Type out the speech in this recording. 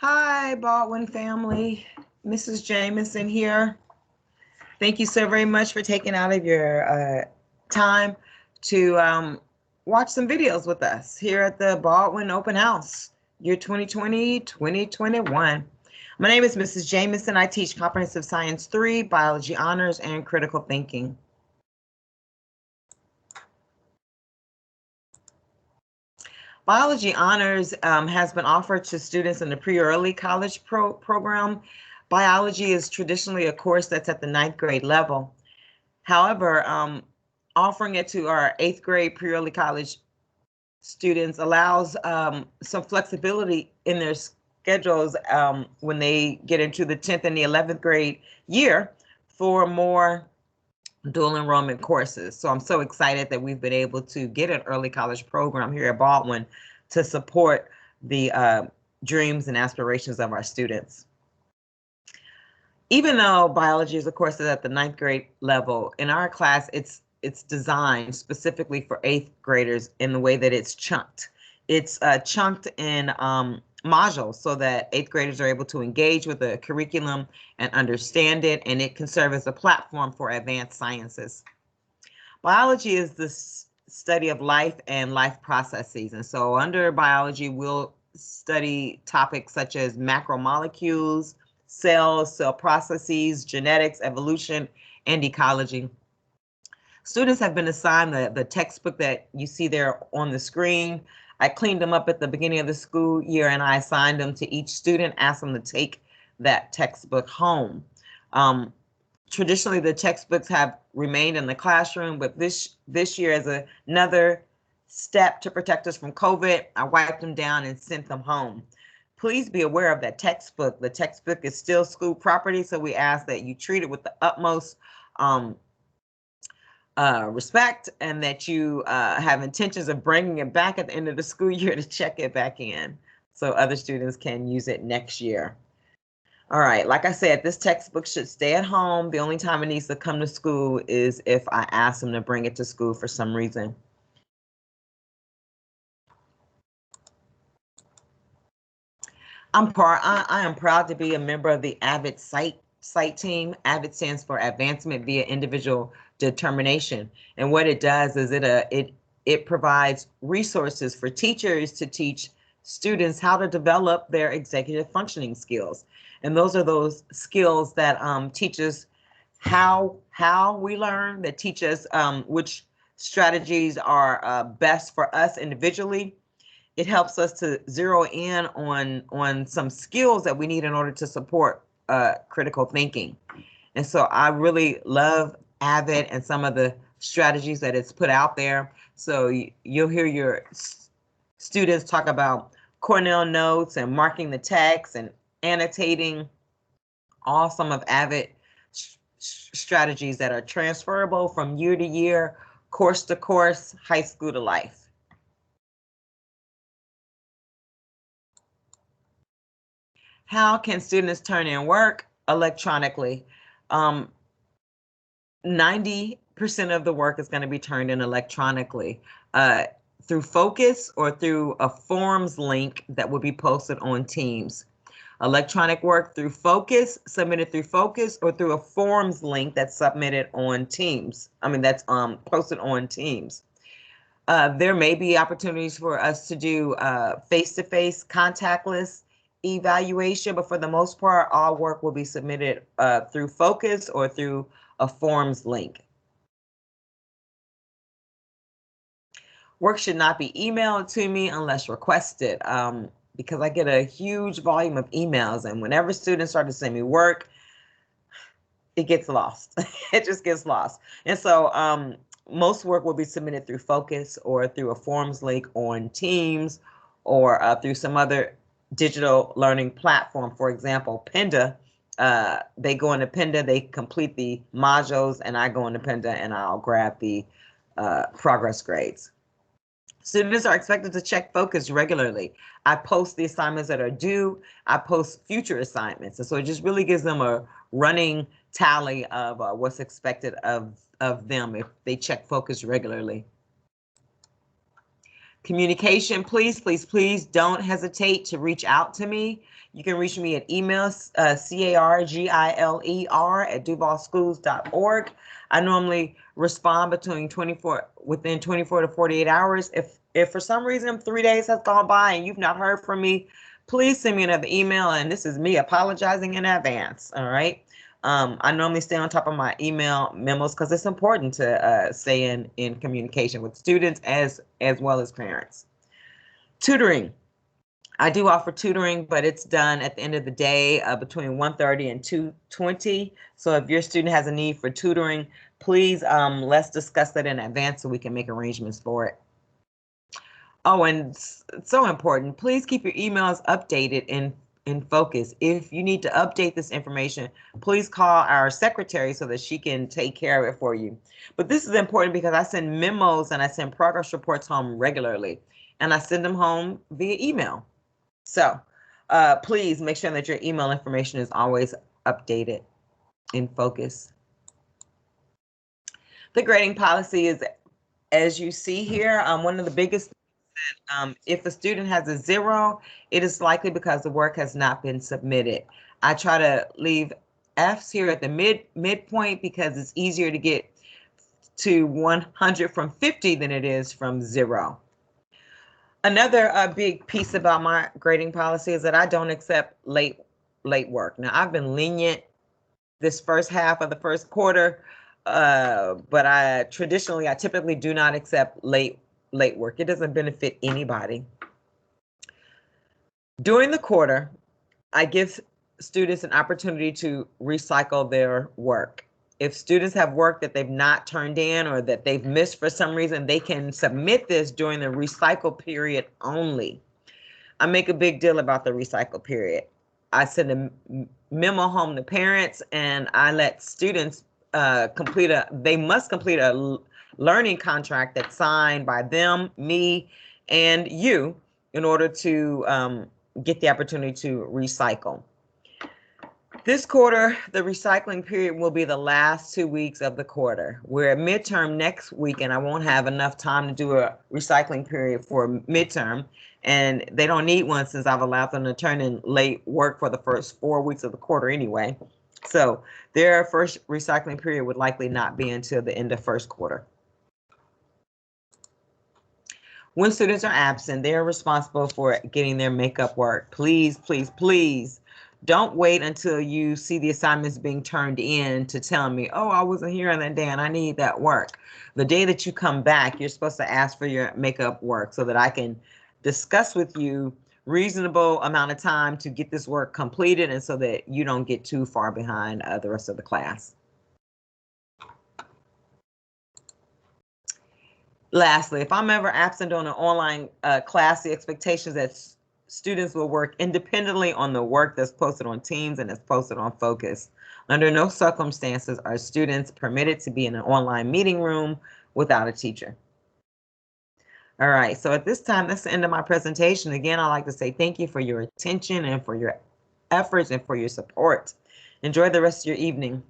Hi, Baldwin family. Mrs. Jamison here. Thank you so very much for taking out of your time to watch some videos with us here at the Baldwin Open House, year 2020-2021. My name is Mrs. Jamison. I teach Comprehensive Science 3, Biology Honors, and Critical Thinking. Biology Honors has been offered to students in the pre-early college program. Biology is traditionally a course that's at the 9th grade level. However, offering it to our 8th grade pre-early college students allows some flexibility in their schedules when they get into the 10th and the 11th grade year for more dual enrollment courses. So I'm so excited that we've been able to get an early college program here at Baldwin to support the dreams and aspirations of our students. Even though biology is a course that's at the 9th grade level, in our class, it's designed specifically for 8th graders in the way that it's chunked. It's chunked in modules so that 8th graders are able to engage with the curriculum and understand it, and it can serve as a platform for advanced sciences. Biology is the study of life and life processes, and so under biology, we'll study topics such as macromolecules, cells, cell processes, genetics, evolution, and ecology. Students have been assigned the textbook that you see there on the screen. I cleaned them up at the beginning of the school year and I assigned them to each student, asked them to take that textbook home. Traditionally, the textbooks have remained in the classroom, but this year, as another step to protect us from COVID, I wiped them down and sent them home. Please be aware of that textbook. The textbook is still school property, so we ask that you treat it with the utmost respect, and that you have intentions of bringing it back at the end of the school year to check it back in so other students can use it next year. All right, like I said, this textbook should stay at home. The only time it needs to come to school is if I ask them to bring it to school for some reason. I am proud to be a member of the AVID site team. AVID stands for Advancement via Individual Determination, and what it does is it provides resources for teachers to teach students how to develop their executive functioning skills, and those are those skills that teach us how we learn, that teach us which strategies are best for us individually. It helps us to zero in on some skills that we need in order to support critical thinking. And so I really love AVID and some of the strategies that it's put out there. So you'll hear your students talk about Cornell notes and marking the text and annotating, all some of AVID strategies that are transferable from year to year, course to course, high school to life. How can students turn in work electronically? 90% of the work is going to be turned in electronically through Focus or through a forms link that will be posted on Teams. Electronic work through Focus, submitted through Focus, or through a forms link that's submitted on Teams. That's posted on Teams. There may be opportunities for us to do face-to-face contactless evaluation, but for the most part, all work will be submitted through Focus or through a forms link. Work should not be emailed to me unless requested, because I get a huge volume of emails, and whenever students start to send me work, it gets lost. It just gets lost. And so most work will be submitted through Focus or through a forms link on Teams or through some other digital learning platform. For example, Penda, they go into Penda, they complete the modules, and I go into Penda and I'll grab the progress grades. Students are expected to check Focus regularly. I post the assignments that are due. I post future assignments. And so it just really gives them a running tally of what's expected of them if they check Focus regularly. Communication, please, please, please don't hesitate to reach out to me. You can reach me at email, cargiler@duvalschools.org. I normally respond within 24 to 48 hours. If for some reason 3 days has gone by and you've not heard from me, please send me another email. And this is me apologizing in advance. All right. I normally stay on top of my email memos because it's important to stay in communication with students as well as parents. Tutoring. I do offer tutoring, but it's done at the end of the day between 1:30 and 2:20. So if your student has a need for tutoring, please let's discuss that in advance so we can make arrangements for it. Oh, and it's so important. Please keep your emails updated in focus. If you need to update this information, please call our secretary so that she can take care of it for you. But this is important because I send memos and I send progress reports home regularly, and I send them home via email. So please make sure that your email information is always updated in focus. The grading policy is, as you see here, one of the biggest if a student has a 0, it is likely because the work has not been submitted. I try to leave Fs here at the midpoint because it's easier to get to 100 from 50 than it is from 0. Another big piece about my grading policy is that I don't accept late work. Now, I've been lenient this first half of the first quarter, but I typically do not accept late work. It doesn't benefit anybody. During the quarter, I give students an opportunity to recycle their work. If students have work that they've not turned in or that they've missed for some reason, they can submit this during the recycle period only. I make a big deal about the recycle period. I send a memo home to parents and I let students they must complete a learning contract that's signed by them, me, and you in order to get the opportunity to recycle. This quarter, the recycling period will be the last 2 weeks of the quarter. We're at midterm next week, and I won't have enough time to do a recycling period for midterm, and they don't need one since I've allowed them to turn in late work for the first 4 weeks of the quarter anyway. So their first recycling period would likely not be until the end of first quarter. When students are absent, they are responsible for getting their makeup work. Please, please, please don't wait until you see the assignments being turned in to tell me, oh, I wasn't here on that day and I need that work. The day that you come back, you're supposed to ask for your makeup work so that I can discuss with you reasonable amount of time to get this work completed and so that you don't get too far behind the rest of the class. Lastly, if I'm ever absent on an online class, the expectation is that students will work independently on the work that's posted on Teams and that's posted on Focus. Under no circumstances are students permitted to be in an online meeting room without a teacher. All right, so at this time, that's the end of my presentation. Again, I'd like to say thank you for your attention and for your efforts and for your support. Enjoy the rest of your evening.